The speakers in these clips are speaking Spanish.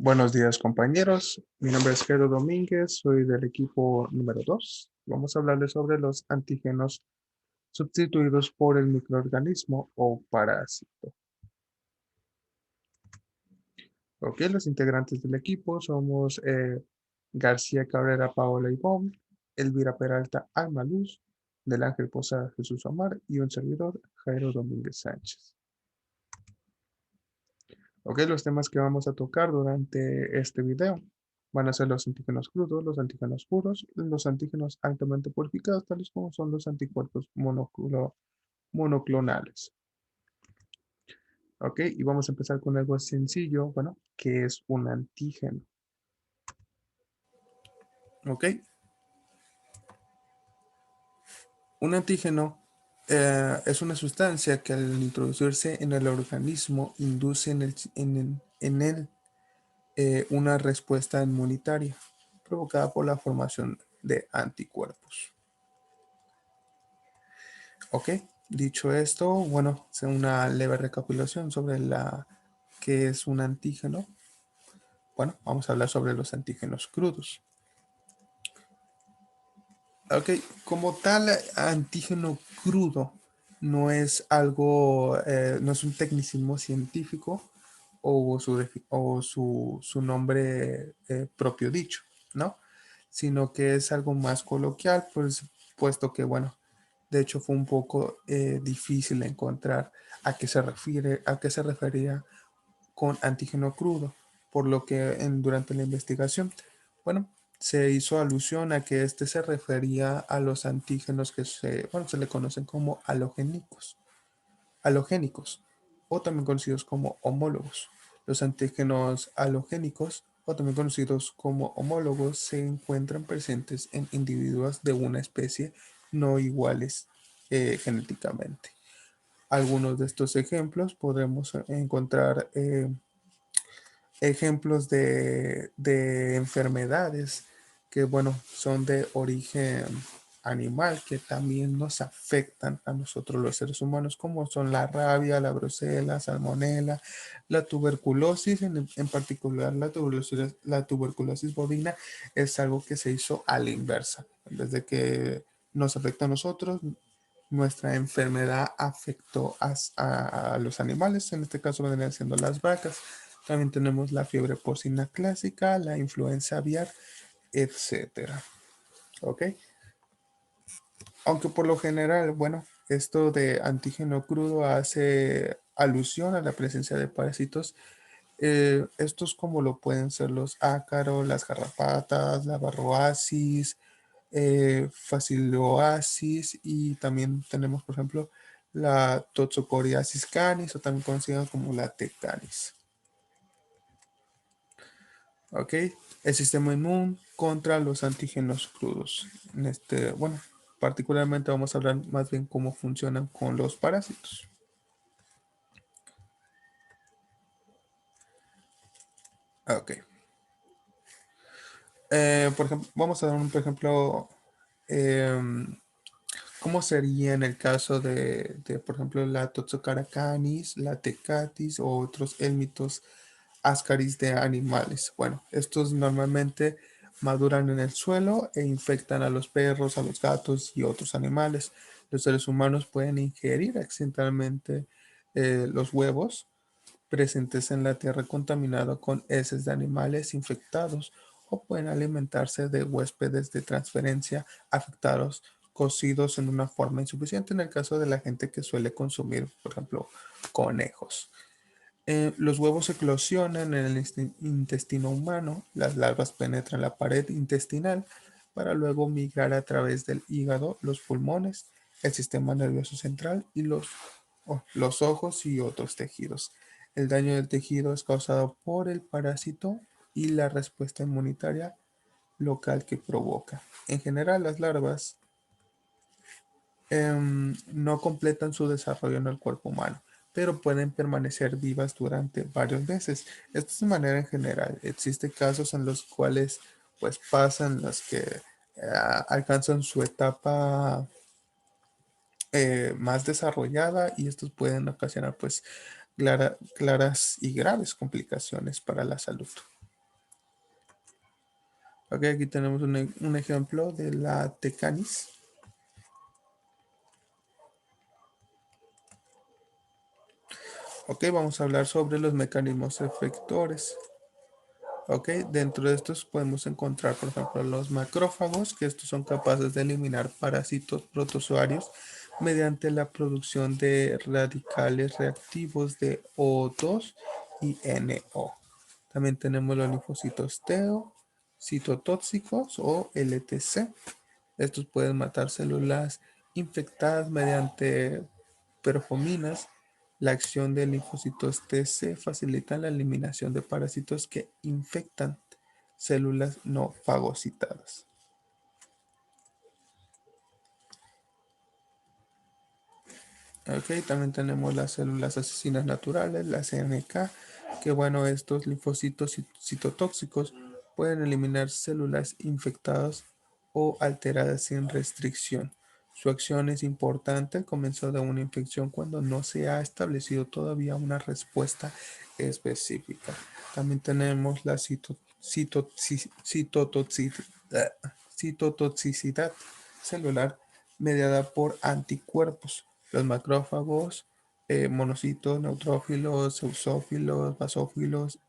Buenos días, compañeros. Mi nombre es Pedro Domínguez, soy del equipo número 2. Vamos a hablarles sobre los antígenos sustituidos por el microorganismo o parásito. Ok, los integrantes del equipo somos García Cabrera Paola Ivonne, Elvira Peralta Alma Luz, Del Ángel Posada Jesús Omar y un servidor, Jairo Domínguez Sánchez. Ok, los temas que vamos a tocar durante este video van a ser los antígenos crudos, los antígenos puros, los antígenos altamente purificados, tales como son los anticuerpos monoclonales. Ok, y vamos a empezar con algo sencillo, bueno, que es un antígeno. Ok, un antígeno es una sustancia que al introducirse en el organismo induce en él una respuesta inmunitaria provocada por la formación de anticuerpos. Ok, dicho esto, bueno, es una leve recapitulación sobre qué es un antígeno. Bueno, vamos a hablar sobre los antígenos crudos. Ok, como tal, antígeno crudo no es algo, no es un tecnicismo científico o su nombre propio dicho, ¿no? Sino que es algo más coloquial, pues, puesto que, bueno, de hecho fue un poco difícil encontrar a qué se refería con antígeno crudo, por lo que durante la investigación, bueno, se hizo alusión a que este se refería a los antígenos que se le conocen como halogénicos, o también conocidos como homólogos. Los antígenos halogénicos, o también conocidos como homólogos, se encuentran presentes en individuos de una especie no iguales genéticamente. Algunos de estos ejemplos podemos encontrar ejemplos de enfermedades que, bueno, son de origen animal, que también nos afectan a nosotros los seres humanos, como son la rabia, la brucela, salmonela, la tuberculosis, en particular la tuberculosis bovina, es algo que se hizo a la inversa. En vez de que nos afecta a nosotros, nuestra enfermedad afectó a los animales, en este caso vendrían siendo las vacas. También tenemos la fiebre porcina clásica, la influenza aviar, etcétera. ¿Ok? Aunque por lo general, bueno, esto de antígeno crudo hace alusión a la presencia de parásitos. Estos como lo pueden ser los ácaros, las garrapatas, la varroasis, faciloasis, y también tenemos, por ejemplo, la toxocoriasis canis, o también conocida como la T. canis. ¿Ok? El sistema inmune contra los antígenos crudos. Bueno, particularmente vamos a hablar más bien cómo funcionan con los parásitos. Ok. Por ejemplo, vamos a dar un ejemplo. ¿Cómo sería en el caso por ejemplo, la Toxocara canis, la Tecatis o otros élmitos ascaris de animales? Bueno, estos normalmente maduran en el suelo e infectan a los perros, a los gatos y otros animales. Los seres humanos pueden ingerir accidentalmente los huevos presentes en la tierra contaminada con heces de animales infectados, o pueden alimentarse de huéspedes de transferencia afectados cocidos en una forma insuficiente, en el caso de la gente que suele consumir, por ejemplo, conejos. Los huevos eclosionan en el intestino humano, las larvas penetran la pared intestinal para luego migrar a través del hígado, los pulmones, el sistema nervioso central y los ojos y otros tejidos. El daño del tejido es causado por el parásito y la respuesta inmunitaria local que provoca. En general, las larvas no completan su desarrollo en el cuerpo humano, pero pueden permanecer vivas durante varios meses. Esto es de manera en general. Existen casos en los cuales pues pasan los que alcanzan su etapa más desarrollada, y estos pueden ocasionar pues claras y graves complicaciones para la salud. Ok, aquí tenemos un ejemplo de la T. canis. Ok, vamos a hablar sobre los mecanismos efectores. Ok, dentro de estos podemos encontrar, por ejemplo, los macrófagos, que estos son capaces de eliminar parásitos protozoarios mediante la producción de radicales reactivos de O2 y NO. También tenemos los linfocitos T, citotóxicos o LTC. Estos pueden matar células infectadas mediante perfominas. La acción de linfocitos TC facilita la eliminación de parásitos que infectan células no fagocitadas. Ok, también tenemos las células asesinas naturales, las CNK, que bueno, estos linfocitos citotóxicos pueden eliminar células infectadas o alteradas sin restricción. Su acción es importante al comienzo de una infección cuando no se ha establecido todavía una respuesta específica. También tenemos la citotoxicidad celular mediada por anticuerpos. Los macrófagos, monocitos, neutrófilos, eosófilos, basófilos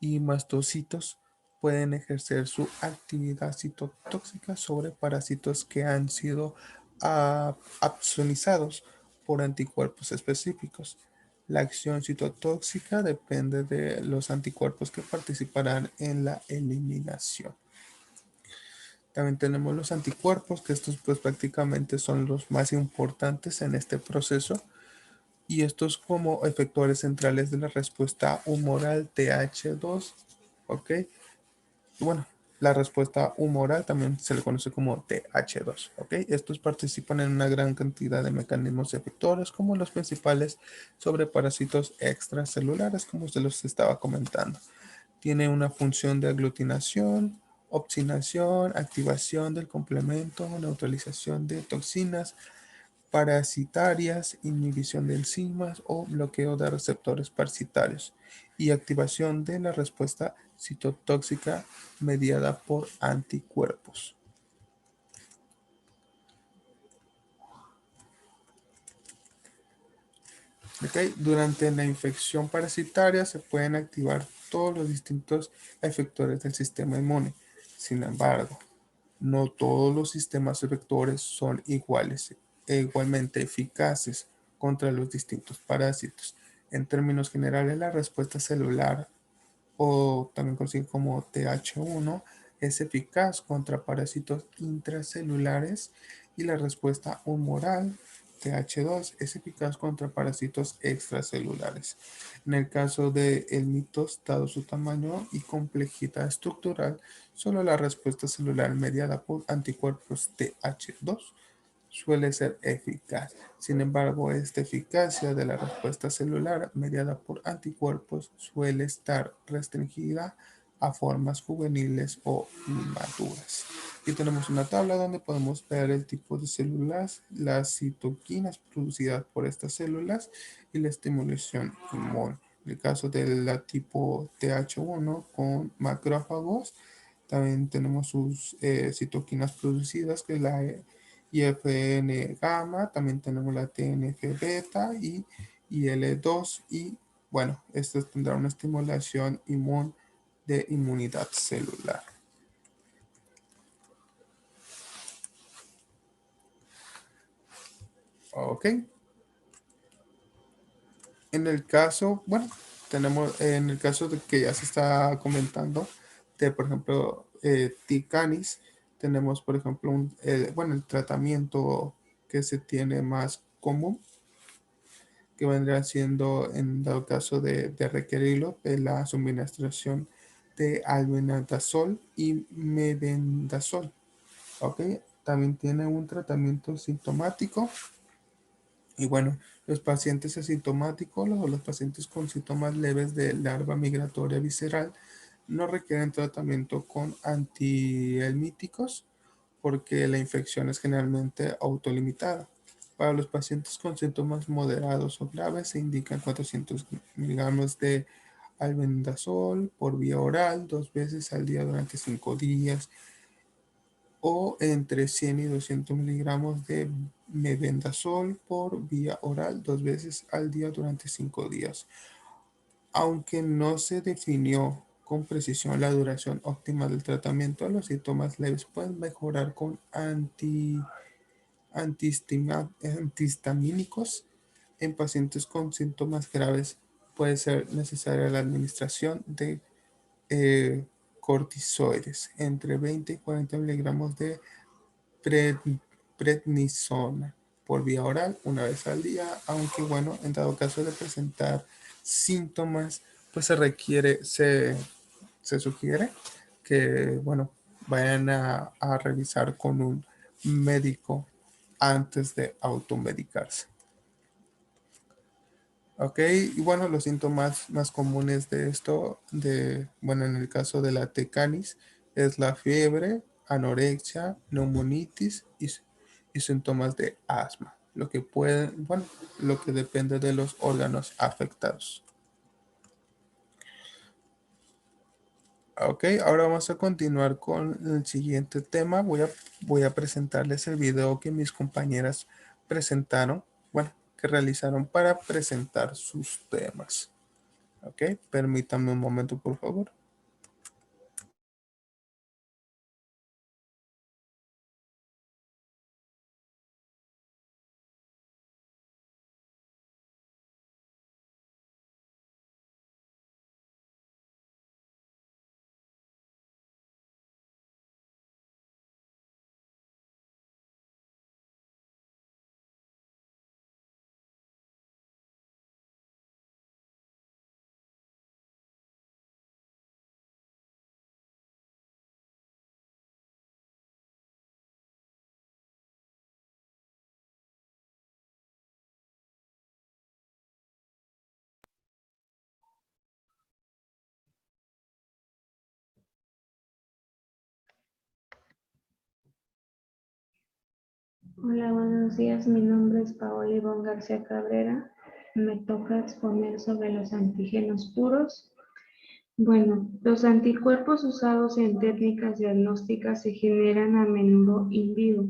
y mastocitos pueden ejercer su actividad citotóxica sobre parásitos que han sido absonizados por anticuerpos específicos. La acción citotóxica depende de los anticuerpos que participarán en la eliminación. También tenemos los anticuerpos, que estos pues prácticamente son los más importantes en este proceso. Y estos como efectores centrales de la respuesta humoral TH2, ¿ok? Bueno, la respuesta humoral también se le conoce como TH2, ¿ok? Estos participan en una gran cantidad de mecanismos efectores, como los principales sobre parásitos extracelulares, como se los estaba comentando. Tiene una función de aglutinación, opsinación, activación del complemento, neutralización de toxinas parasitarias, inhibición de enzimas o bloqueo de receptores parasitarios y activación de la respuesta citotóxica mediada por anticuerpos. ¿Okay? Durante la infección parasitaria se pueden activar todos los distintos efectores del sistema inmune. Sin embargo, no todos los sistemas efectores son iguales e igualmente eficaces contra los distintos parásitos. En términos generales, la respuesta celular, o también conocido como TH1, es eficaz contra parásitos intracelulares y la respuesta humoral TH2 es eficaz contra parásitos extracelulares. En el caso de el mitos, dado su tamaño y complejidad estructural, solo la respuesta celular mediada por anticuerpos TH2 suele ser eficaz. Sin embargo, esta eficacia de la respuesta celular mediada por anticuerpos suele estar restringida a formas juveniles o inmaduras. Aquí tenemos una tabla donde podemos ver el tipo de células, las citoquinas producidas por estas células y la estimulación inmune. En el caso de la tipo TH1 con macrófagos, también tenemos sus citoquinas producidas, que es la IFN gamma, también tenemos la TNF beta y L2 y bueno, estos tendrán una estimulación de inmunidad celular. Ok, en el caso, bueno, tenemos en el caso de que ya se está comentando de, por ejemplo, T. canis, tenemos, por ejemplo, bueno, el tratamiento que se tiene más común, que vendrá siendo, en dado caso de requerirlo, la suministración de albendazol y mebendazol. ¿Ok? También tiene un tratamiento sintomático. Y bueno, los pacientes asintomáticos o los pacientes con síntomas leves de larva migratoria visceral no requieren tratamiento con antihelmíticos porque la infección es generalmente autolimitada. Para los pacientes con síntomas moderados o graves se indican 400 miligramos de albendazol por vía oral 2 veces al día durante 5 días, o entre 100 y 200 miligramos de mebendazol por vía oral 2 veces al día durante 5 días. Aunque no se definió con precisión la duración óptima del tratamiento, los síntomas leves pueden mejorar con antihistamínicos. En pacientes con síntomas graves puede ser necesaria la administración de cortisoides, entre 20 y 40 miligramos de prednisona por vía oral una vez al día, aunque bueno, en dado caso de presentar síntomas, pues se sugiere que, bueno, vayan a revisar con un médico antes de automedicarse. Ok, y bueno, los síntomas más comunes de esto, bueno, en el caso de la T. canis, es la fiebre, anorexia, neumonitis y síntomas de asma, lo que depende de los órganos afectados. Ok, ahora vamos a continuar con el siguiente tema. Voy a presentarles el video que mis compañeras presentaron, bueno, que realizaron para presentar sus temas. Ok, permítanme un momento, por favor. Hola, buenos días. Mi nombre es Paola Ivonne García Cabrera. Me toca exponer sobre los antígenos puros. Bueno, los anticuerpos usados en técnicas diagnósticas se generan a menudo in vivo,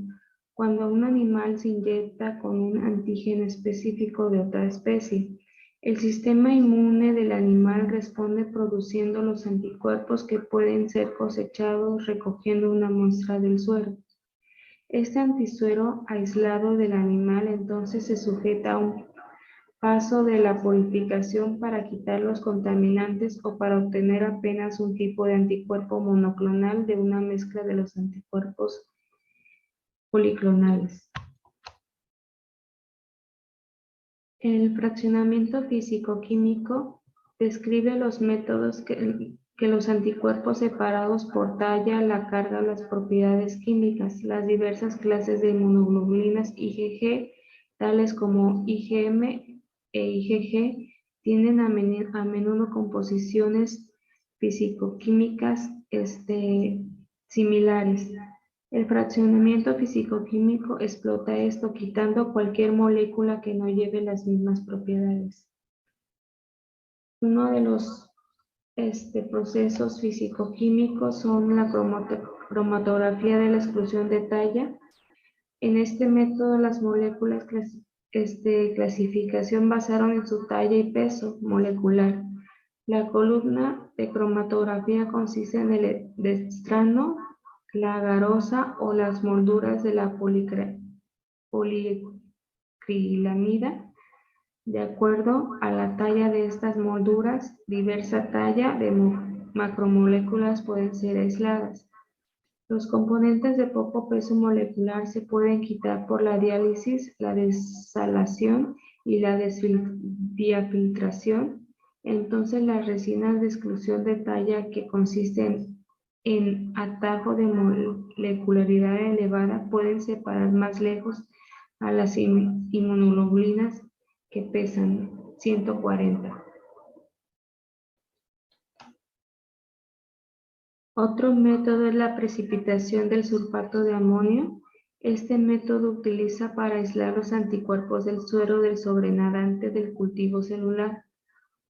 cuando un animal se inyecta con un antígeno específico de otra especie. El sistema inmune del animal responde produciendo los anticuerpos que pueden ser cosechados recogiendo una muestra del suero. Este antisuero aislado del animal entonces se sujeta a un paso de la purificación para quitar los contaminantes o para obtener apenas un tipo de anticuerpo monoclonal de una mezcla de los anticuerpos policlonales. El fraccionamiento físico-químico describe los métodos que los anticuerpos separados por talla, la carga, las propiedades químicas, las diversas clases de inmunoglobulinas IgG, tales como IgM e IgG, tienen a menudo composiciones físico-químicas similares. El fraccionamiento físico-químico explota esto, quitando cualquier molécula que no lleve las mismas propiedades. Uno de los procesos físico-químicos son la cromatografía de la exclusión de talla. En este método, las moléculas clasificación basaron en su talla y peso molecular. La columna de cromatografía consiste en el dextrano, la agarose o las molduras de la poliacrilamida. De acuerdo a la talla de estas molduras, diversa talla de macromoléculas pueden ser aisladas. Los componentes de poco peso molecular se pueden quitar por la diálisis, la desalación y la diafiltración. Entonces las resinas de exclusión de talla, que consisten en atajo de molecularidad elevada, pueden separar más lejos a las inmunoglobulinas que pesan 140. Otro método es la precipitación del sulfato de amonio. Este método utiliza para aislar los anticuerpos del suero del sobrenadante del cultivo celular.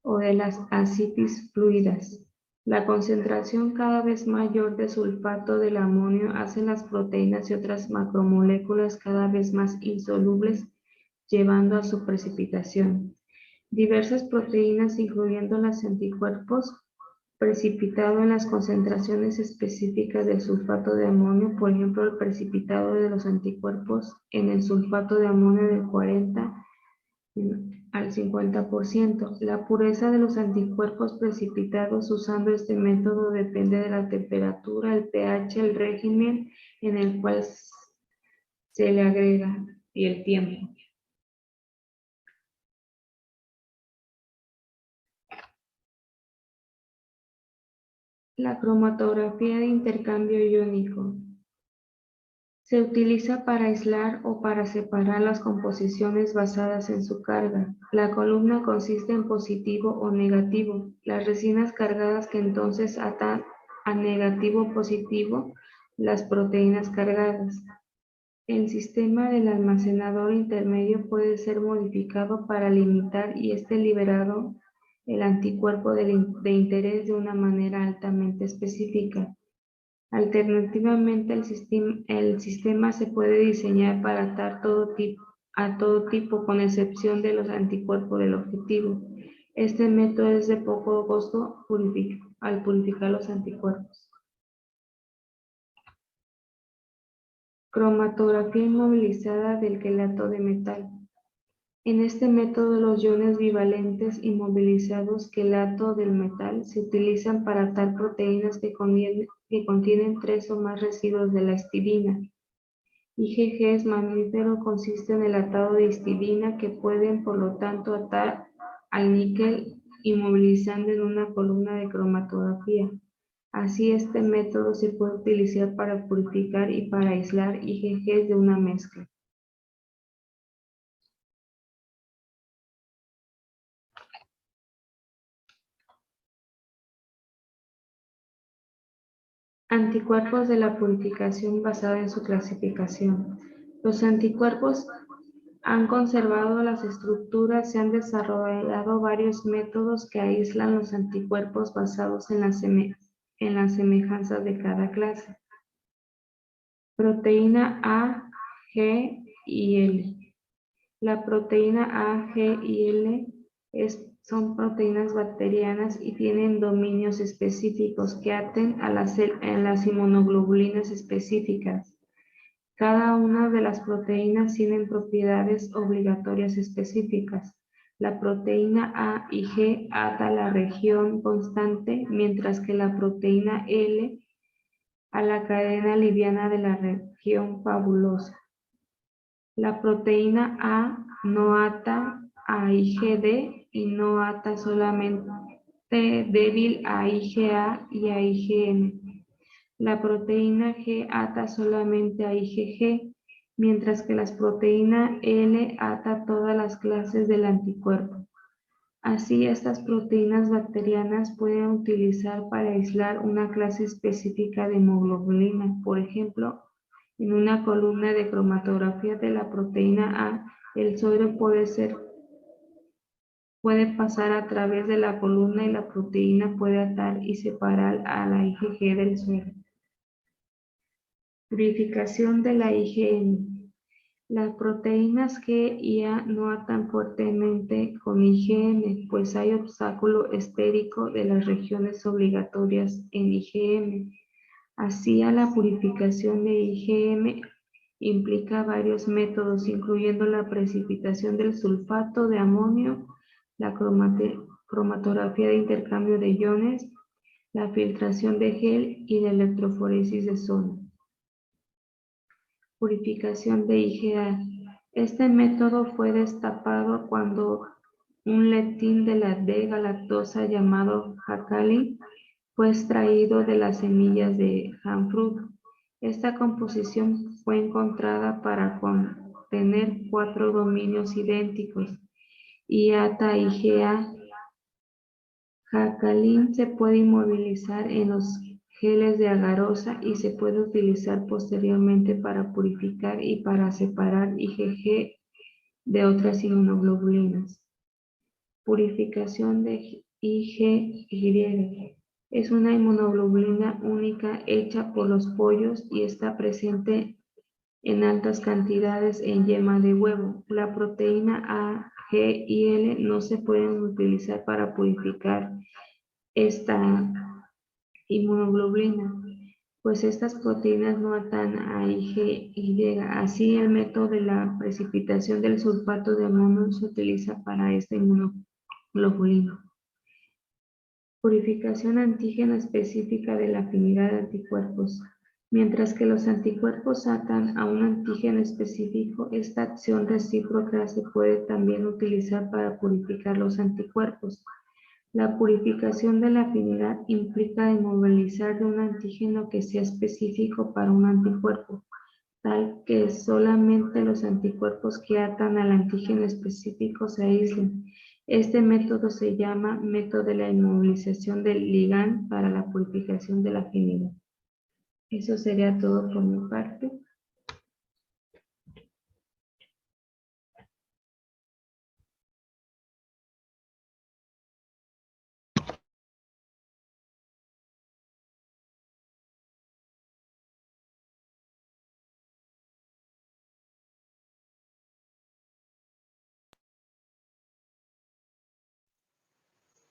o de las ascitis fluidas. La concentración cada vez mayor de sulfato del amonio hace las proteínas y otras macromoléculas cada vez más insolubles, llevando a su precipitación. Diversas proteínas, incluyendo los anticuerpos, precipitado en las concentraciones específicas del sulfato de amonio, por ejemplo, el precipitado de los anticuerpos en el sulfato de amonio del 40 al 50%. La pureza de los anticuerpos precipitados usando este método depende de la temperatura, el pH, el régimen en el cual se le agrega y el tiempo. La cromatografía de intercambio iónico se utiliza para aislar o para separar las composiciones basadas en su carga. La columna consiste en positivo o negativo. Las resinas cargadas que entonces atan a negativo positivo las proteínas cargadas. El sistema del almacenador intermedio puede ser modificado para limitar y esté liberado el anticuerpo de interés de una manera altamente específica. Alternativamente, el sistema se puede diseñar para atar a todo tipo, con excepción de los anticuerpos del objetivo. Este método es de poco costo al purificar los anticuerpos. Cromatografía inmovilizada del quelato de metal. En este método, los iones bivalentes inmovilizados quelato del metal se utilizan para atar proteínas que contienen 3 o más residuos de la histidina. IgG es mamífero, consiste en el atado de histidina que pueden, por lo tanto, atar al níquel inmovilizando en una columna de cromatografía. Así, este método se puede utilizar para purificar y para aislar IgG de una mezcla. Anticuerpos de la purificación basada en su clasificación. Los anticuerpos han conservado las estructuras, se han desarrollado varios métodos que aíslan los anticuerpos basados en las semejanzas de cada clase. Proteína A, G y L. La proteína A, G y L son proteínas bacterianas y tienen dominios específicos que aten a las inmunoglobulinas específicas. Cada una de las proteínas tienen propiedades obligatorias específicas. La proteína A y G ata a la región constante, mientras que la proteína L a la cadena liviana de la región fabulosa. La proteína A no ata a IgD y no ata solamente débil a IgA y a IgM. La proteína G ata solamente a IgG, mientras que la proteína L ata a todas las clases del anticuerpo. Así, estas proteínas bacterianas pueden utilizar para aislar una clase específica de hemoglobina. Por ejemplo, en una columna de cromatografía de la proteína A, el suero puede pasar a través de la columna y la proteína puede atar y separar a la IgG del suero. Purificación de la IgM. Las proteínas G y A no atan fuertemente con IgM, pues hay obstáculo estérico de las regiones obligatorias en IgM. Así, la purificación de IgM implica varios métodos, incluyendo la precipitación del sulfato de amonio, la cromatografía de intercambio de iones, la filtración de gel y la electroforesis de zona. Purificación de IgA. Este método fue destapado cuando un lectín de la D-galactosa llamado jacalin fue extraído de las semillas de Hanfruit. Esta composición fue encontrada para contener 4 dominios idénticos, IATA, IgA. Jacalin se puede inmovilizar en los geles de agarosa y se puede utilizar posteriormente para purificar y para separar IgG de otras inmunoglobulinas. Purificación de IgY. Es una inmunoglobulina única hecha por los pollos y está presente en altas cantidades en yema de huevo. La proteína A, G y L no se pueden utilizar para purificar esta inmunoglobulina, pues estas proteínas no atan a IgY. Así, el método de la precipitación del sulfato de amonio se utiliza para esta inmunoglobulina. Purificación antígena específica de la afinidad de anticuerpos. Mientras que los anticuerpos atan a un antígeno específico, esta acción recíproca se puede también utilizar para purificar los anticuerpos. La purificación de la afinidad implica inmovilizar de un antígeno que sea específico para un anticuerpo, tal que solamente los anticuerpos que atan al antígeno específico se aíslen. Este método se llama método de la inmovilización del ligand para la purificación de la afinidad. Eso sería todo por mi parte.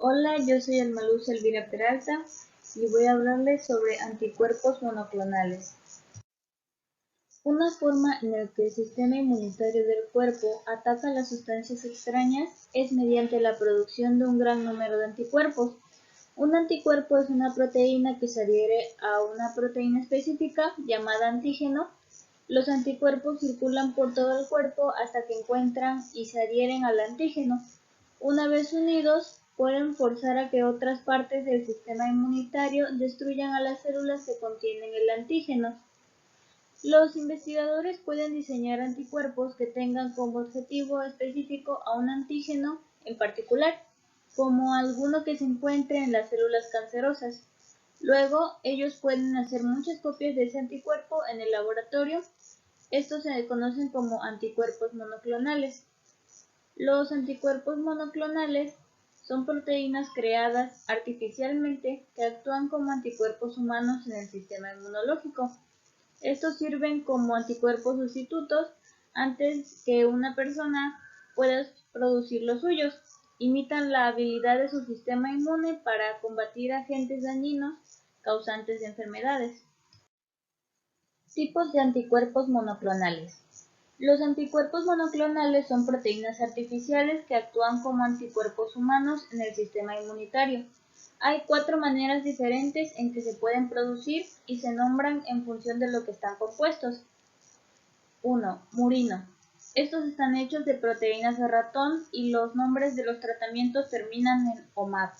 Hola, yo soy Almaluz Elvira Peralta y voy a hablarles sobre anticuerpos monoclonales. Una forma en la que el sistema inmunitario del cuerpo ataca las sustancias extrañas es mediante la producción de un gran número de anticuerpos. Un anticuerpo es una proteína que se adhiere a una proteína específica llamada antígeno. Los anticuerpos circulan por todo el cuerpo hasta que encuentran y se adhieren al antígeno. Una vez unidos, pueden forzar a que otras partes del sistema inmunitario destruyan a las células que contienen el antígeno. Los investigadores pueden diseñar anticuerpos que tengan como objetivo específico a un antígeno en particular, como alguno que se encuentre en las células cancerosas. Luego, ellos pueden hacer muchas copias de ese anticuerpo en el laboratorio. Estos se conocen como anticuerpos monoclonales. Los anticuerpos monoclonales son proteínas creadas artificialmente que actúan como anticuerpos humanos en el sistema inmunológico. Estos sirven como anticuerpos sustitutos antes que una persona pueda producir los suyos. Imitan la habilidad de su sistema inmune para combatir agentes dañinos causantes de enfermedades. Tipos de anticuerpos monoclonales. Los anticuerpos monoclonales son proteínas artificiales que actúan como anticuerpos humanos en el sistema inmunitario. Hay 4 maneras diferentes en que se pueden producir y se nombran en función de lo que están compuestos. 1. Murino. Estos están hechos de proteínas de ratón y los nombres de los tratamientos terminan en OMAD.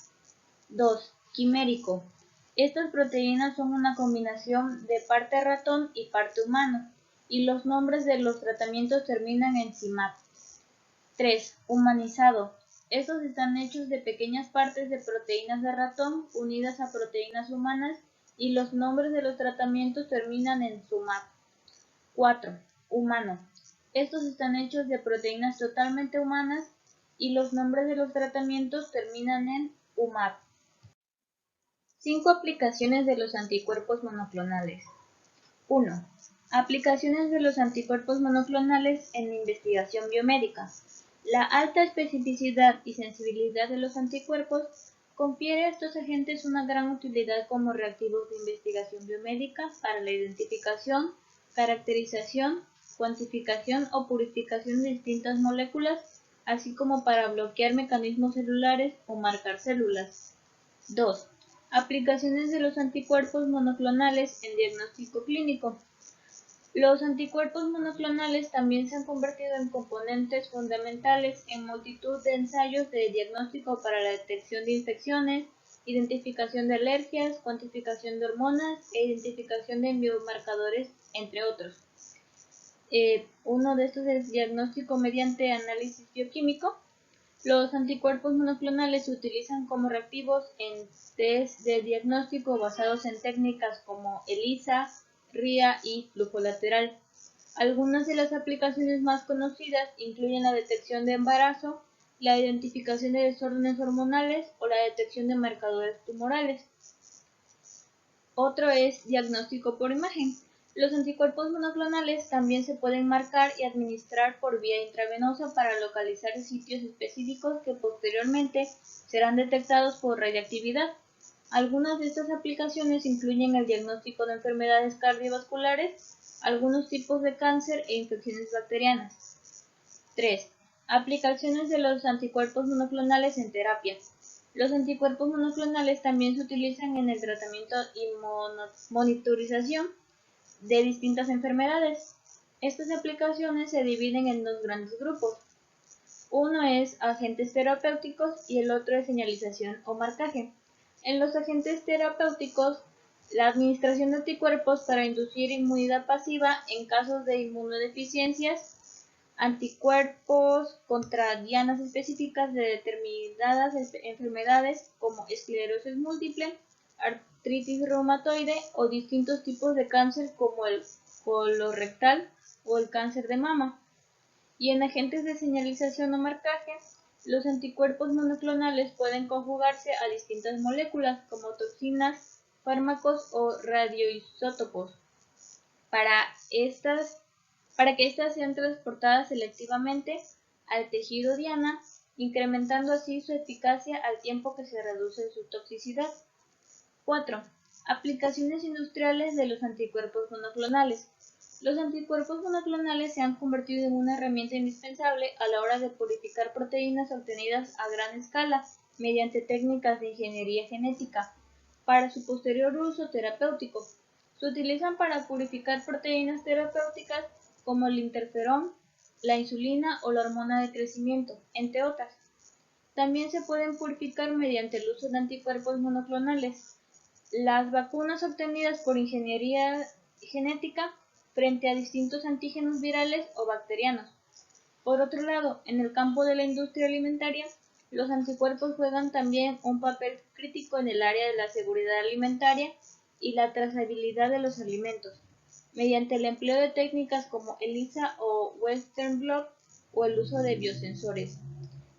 2. Quimérico. Estas proteínas son una combinación de parte ratón y parte humano, y los nombres de los tratamientos terminan en CIMAP. 3. Humanizado. Estos están hechos de pequeñas partes de proteínas de ratón unidas a proteínas humanas y los nombres de los tratamientos terminan en SUMAP. 4. Humano. Estos están hechos de proteínas totalmente humanas y los nombres de los tratamientos terminan en UMAP. 5 aplicaciones de los anticuerpos monoclonales. 1. Aplicaciones de los anticuerpos monoclonales en investigación biomédica. La alta especificidad y sensibilidad de los anticuerpos confiere a estos agentes una gran utilidad como reactivos de investigación biomédica para la identificación, caracterización, cuantificación o purificación de distintas moléculas, así como para bloquear mecanismos celulares o marcar células. 2. Aplicaciones de los anticuerpos monoclonales en diagnóstico clínico. Los anticuerpos monoclonales también se han convertido en componentes fundamentales en multitud de ensayos de diagnóstico para la detección de infecciones, identificación de alergias, cuantificación de hormonas e identificación de biomarcadores, entre otros. Uno de estos es diagnóstico mediante análisis bioquímico. Los anticuerpos monoclonales se utilizan como reactivos en test de diagnóstico basados en técnicas como ELISA, RIA y flujo lateral. Algunas de las aplicaciones más conocidas incluyen la detección de embarazo, la identificación de desórdenes hormonales o la detección de marcadores tumorales. Otro es diagnóstico por imagen. Los anticuerpos monoclonales también se pueden marcar y administrar por vía intravenosa para localizar sitios específicos que posteriormente serán detectados por radiactividad. Algunas de estas aplicaciones incluyen el diagnóstico de enfermedades cardiovasculares, algunos tipos de cáncer e infecciones bacterianas. 3. Aplicaciones de los anticuerpos monoclonales en terapia. Los anticuerpos monoclonales también se utilizan en el tratamiento y monitorización de distintas enfermedades. Estas aplicaciones se dividen en dos grandes grupos. Uno es agentes terapéuticos y el otro es señalización o marcaje. En los agentes terapéuticos, la administración de anticuerpos para inducir inmunidad pasiva en casos de inmunodeficiencias, anticuerpos contra dianas específicas de determinadas enfermedades como esclerosis múltiple, artritis reumatoide o distintos tipos de cáncer como el colorectal o el cáncer de mama. Y en agentes de señalización o marcaje, los anticuerpos monoclonales pueden conjugarse a distintas moléculas como toxinas, fármacos o radioisótopos para que éstas sean transportadas selectivamente al tejido diana, incrementando así su eficacia al tiempo que se reduce su toxicidad. 4. Aplicaciones industriales de los anticuerpos monoclonales. Los anticuerpos monoclonales se han convertido en una herramienta indispensable a la hora de purificar proteínas obtenidas a gran escala mediante técnicas de ingeniería genética para su posterior uso terapéutico. Se utilizan para purificar proteínas terapéuticas como el interferón, la insulina o la hormona de crecimiento, entre otras. También se pueden purificar mediante el uso de anticuerpos monoclonales. Las vacunas obtenidas por ingeniería genética frente a distintos antígenos virales o bacterianos. Por otro lado, en el campo de la industria alimentaria, los anticuerpos juegan también un papel crítico en el área de la seguridad alimentaria y la trazabilidad de los alimentos, mediante el empleo de técnicas como ELISA o Western blot o el uso de biosensores.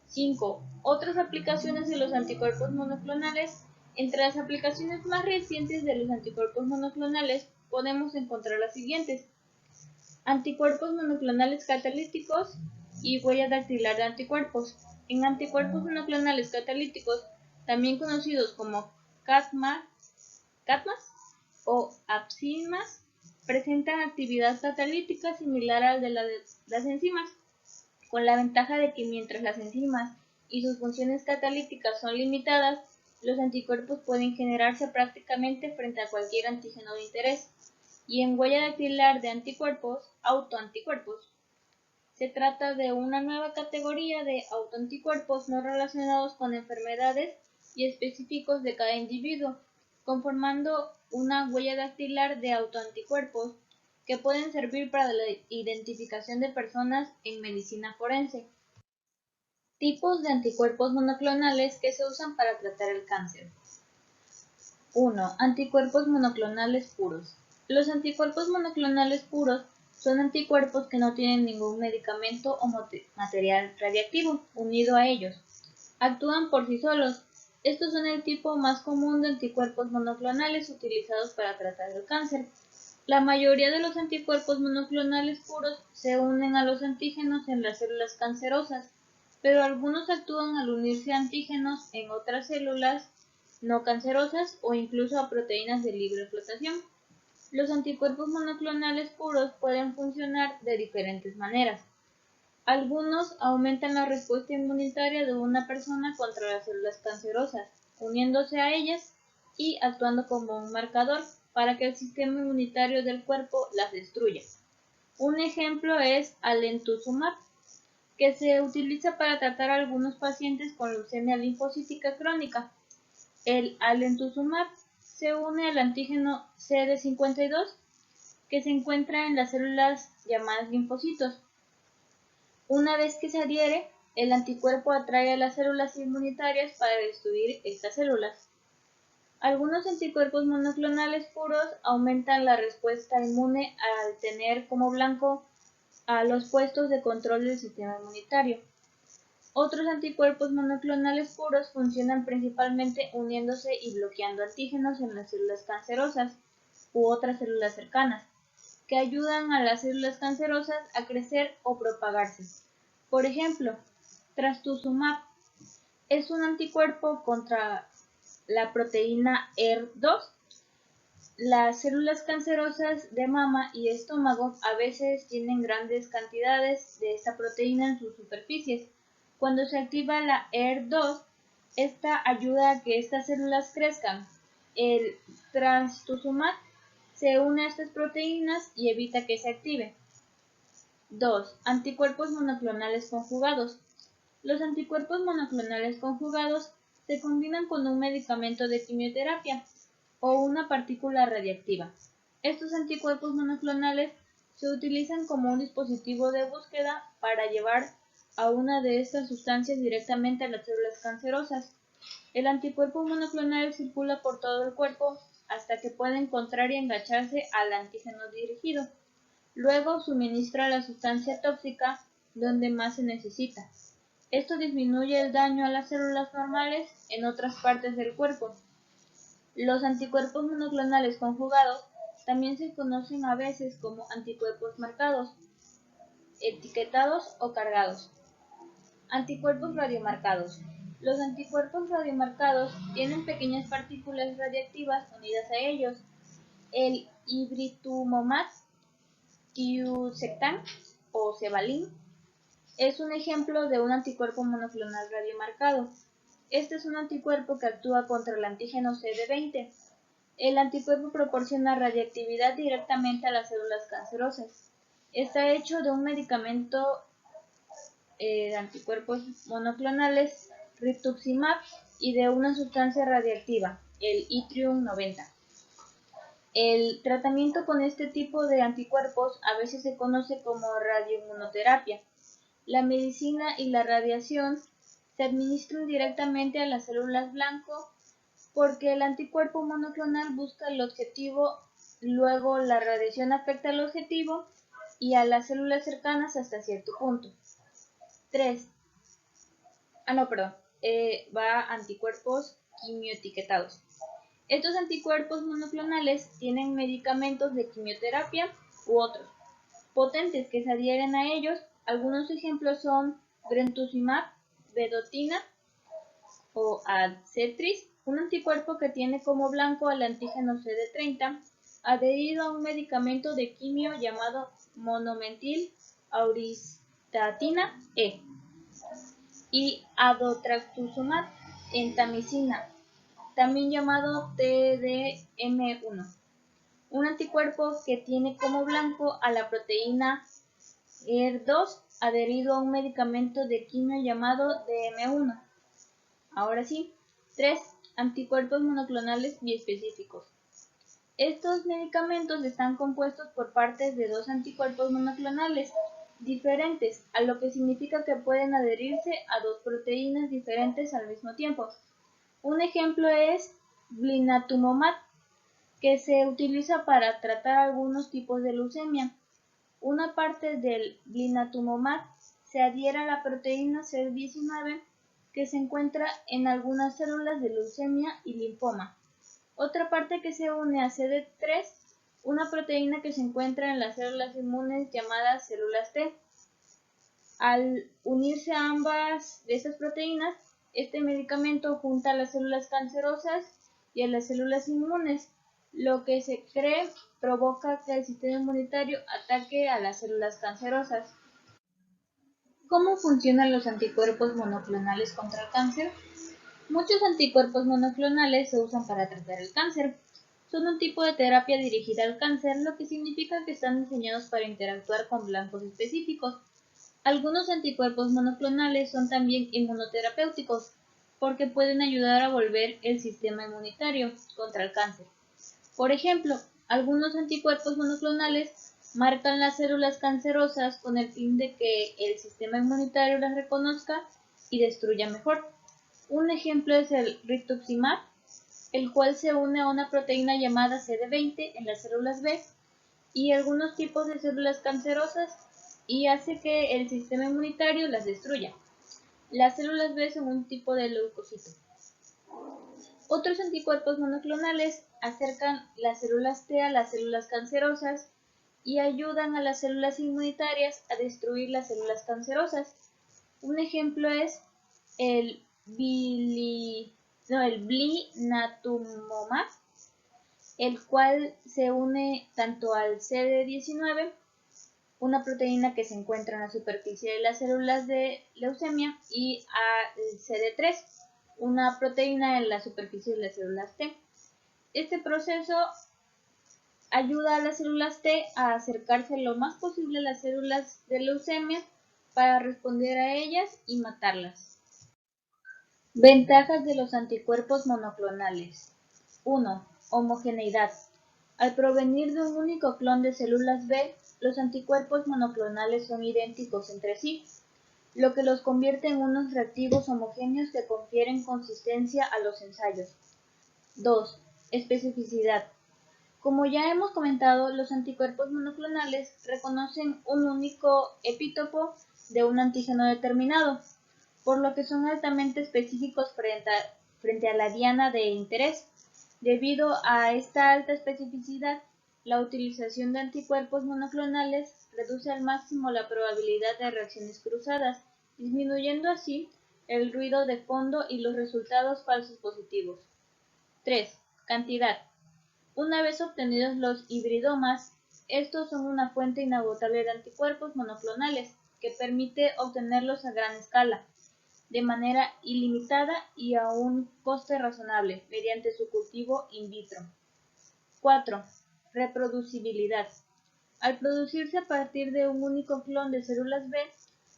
5. Otras aplicaciones de los anticuerpos monoclonales. Entre las aplicaciones más recientes de los anticuerpos monoclonales podemos encontrar las siguientes: anticuerpos monoclonales catalíticos y huella dactilar de anticuerpos. En anticuerpos monoclonales catalíticos, también conocidos como CATMAS o APSIMAS, presentan actividad catalítica similar a la de las enzimas, con la ventaja de que mientras las enzimas y sus funciones catalíticas son limitadas, los anticuerpos pueden generarse prácticamente frente a cualquier antígeno de interés. Y en huella dactilar de anticuerpos, autoanticuerpos, se trata de una nueva categoría de autoanticuerpos no relacionados con enfermedades y específicos de cada individuo, conformando una huella dactilar de autoanticuerpos que pueden servir para la identificación de personas en medicina forense. Tipos de anticuerpos monoclonales que se usan para tratar el cáncer. 1. Anticuerpos monoclonales puros. Los anticuerpos monoclonales puros son anticuerpos que no tienen ningún medicamento o material radiactivo unido a ellos. Actúan por sí solos. Estos son el tipo más común de anticuerpos monoclonales utilizados para tratar el cáncer. La mayoría de los anticuerpos monoclonales puros se unen a los antígenos en las células cancerosas, pero algunos actúan al unirse a antígenos en otras células no cancerosas o incluso a proteínas de libre flotación. Los anticuerpos monoclonales puros pueden funcionar de diferentes maneras. Algunos aumentan la respuesta inmunitaria de una persona contra las células cancerosas, uniéndose a ellas y actuando como un marcador para que el sistema inmunitario del cuerpo las destruya. Un ejemplo es alemtuzumab, que se utiliza para tratar a algunos pacientes con leucemia linfocítica crónica. El alemtuzumab se une al antígeno CD52 que se encuentra en las células llamadas linfocitos. Una vez que se adhiere, el anticuerpo atrae a las células inmunitarias para destruir estas células. Algunos anticuerpos monoclonales puros aumentan la respuesta inmune al tener como blanco a los puestos de control del sistema inmunitario. Otros anticuerpos monoclonales puros funcionan principalmente uniéndose y bloqueando antígenos en las células cancerosas u otras células cercanas, que ayudan a las células cancerosas a crecer o propagarse. Por ejemplo, trastuzumab es un anticuerpo contra la proteína ER2. Las células cancerosas de mama y estómago a veces tienen grandes cantidades de esta proteína en sus superficies. Cuando se activa la ER2, esta ayuda a que estas células crezcan. El trastuzumab se une a estas proteínas y evita que se active. 2. Anticuerpos monoclonales conjugados. Los anticuerpos monoclonales conjugados se combinan con un medicamento de quimioterapia o una partícula radiactiva. Estos anticuerpos monoclonales se utilizan como un dispositivo de búsqueda para llevar a una de estas sustancias directamente a las células cancerosas. El anticuerpo monoclonal circula por todo el cuerpo hasta que puede encontrar y engancharse al antígeno dirigido. Luego suministra la sustancia tóxica donde más se necesita. Esto disminuye el daño a las células normales en otras partes del cuerpo. Los anticuerpos monoclonales conjugados también se conocen a veces como anticuerpos marcados, etiquetados o cargados. Anticuerpos radiomarcados. Los anticuerpos radiomarcados tienen pequeñas partículas radiactivas unidas a ellos. El ibritumumab, tiucetán o cevalin es un ejemplo de un anticuerpo monoclonal radiomarcado. Este es un anticuerpo que actúa contra el antígeno CD20. El anticuerpo proporciona radiactividad directamente a las células cancerosas. Está hecho de un medicamento de anticuerpos monoclonales, rituximab, y de una sustancia radiactiva, el yttrium-90. El tratamiento con este tipo de anticuerpos a veces se conoce como radioinmunoterapia. La medicina y la radiación se administran directamente a las células blanco porque el anticuerpo monoclonal busca el objetivo, luego la radiación afecta al objetivo y a las células cercanas hasta cierto punto. 3. Va anticuerpos quimioetiquetados. Estos anticuerpos monoclonales tienen medicamentos de quimioterapia u otros potentes que se adhieren a ellos. Algunos ejemplos son brentuximab vedotina o Adcetris, un anticuerpo que tiene como blanco al antígeno CD30 adherido a un medicamento de quimio llamado monometil auristatina E, y adotrastuzumab entamicina, también llamado TDM1, un anticuerpo que tiene como blanco a la proteína ER2 adherido a un medicamento de quimio llamado DM1. Ahora sí, 3. Anticuerpos monoclonales biespecíficos. Estos medicamentos están compuestos por partes de dos anticuerpos monoclonales diferentes, a lo que significa que pueden adherirse a dos proteínas diferentes al mismo tiempo. Un ejemplo es blinatumomab, que se utiliza para tratar algunos tipos de leucemia. Una parte del blinatumomab se adhiere a la proteína CD19 que se encuentra en algunas células de leucemia y linfoma. Otra parte que se une a CD3, una proteína que se encuentra en las células inmunes llamadas células T. Al unirse a ambas de estas proteínas, este medicamento junta a las células cancerosas y a las células inmunes, lo que se cree provoca que el sistema inmunitario ataque a las células cancerosas. ¿Cómo funcionan los anticuerpos monoclonales contra el cáncer? Muchos anticuerpos monoclonales se usan para tratar el cáncer. Son un tipo de terapia dirigida al cáncer, lo que significa que están diseñados para interactuar con blancos específicos. Algunos anticuerpos monoclonales son también inmunoterapéuticos, porque pueden ayudar a volver el sistema inmunitario contra el cáncer. Por ejemplo, algunos anticuerpos monoclonales marcan las células cancerosas con el fin de que el sistema inmunitario las reconozca y destruya mejor. Un ejemplo es el rituximab, el cual se une a una proteína llamada CD20 en las células B y algunos tipos de células cancerosas y hace que el sistema inmunitario las destruya. Las células B son un tipo de leucocito. Otros anticuerpos monoclonales acercan las células T a las células cancerosas y ayudan a las células inmunitarias a destruir las células cancerosas. Un ejemplo es el blinatumomab, el cual se une tanto al CD19, una proteína que se encuentra en la superficie de las células de leucemia, y al CD3, una proteína en la superficie de las células T. Este proceso ayuda a las células T a acercarse lo más posible a las células de leucemia para responder a ellas y matarlas. Ventajas de los anticuerpos monoclonales. 1. Homogeneidad. Al provenir de un único clon de células B, los anticuerpos monoclonales son idénticos entre sí, lo que los convierte en unos reactivos homogéneos que confieren consistencia a los ensayos. 2. Especificidad. Como ya hemos comentado, los anticuerpos monoclonales reconocen un único epítopo de un antígeno determinado, por lo que son altamente específicos frente a la diana de interés. Debido a esta alta especificidad, la utilización de anticuerpos monoclonales reduce al máximo la probabilidad de reacciones cruzadas, disminuyendo así el ruido de fondo y los resultados falsos positivos. 3. Cantidad. Una vez obtenidos los hibridomas, estos son una fuente inagotable de anticuerpos monoclonales que permite obtenerlos a gran escala, de manera ilimitada y a un coste razonable, mediante su cultivo in vitro. 4. Reproducibilidad. Al producirse a partir de un único clon de células B,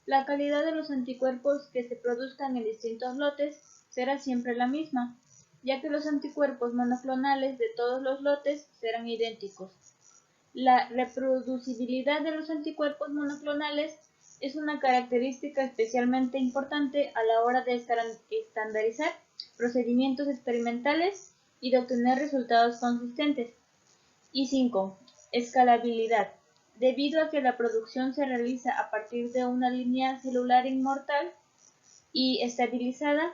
la calidad de los anticuerpos que se produzcan en distintos lotes será siempre la misma, ya que los anticuerpos monoclonales de todos los lotes serán idénticos. La reproducibilidad de los anticuerpos monoclonales es una característica especialmente importante a la hora de estandarizar procedimientos experimentales y de obtener resultados consistentes. Y 5. Escalabilidad. Debido a que la producción se realiza a partir de una línea celular inmortal y estabilizada,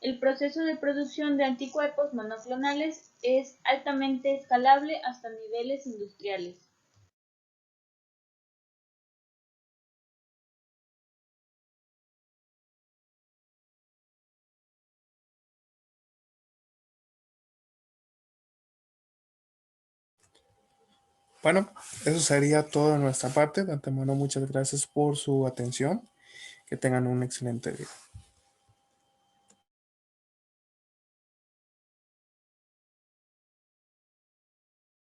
el proceso de producción de anticuerpos monoclonales es altamente escalable hasta niveles industriales. Bueno, eso sería todo de nuestra parte. De antemano, muchas gracias por su atención. Que tengan un excelente día.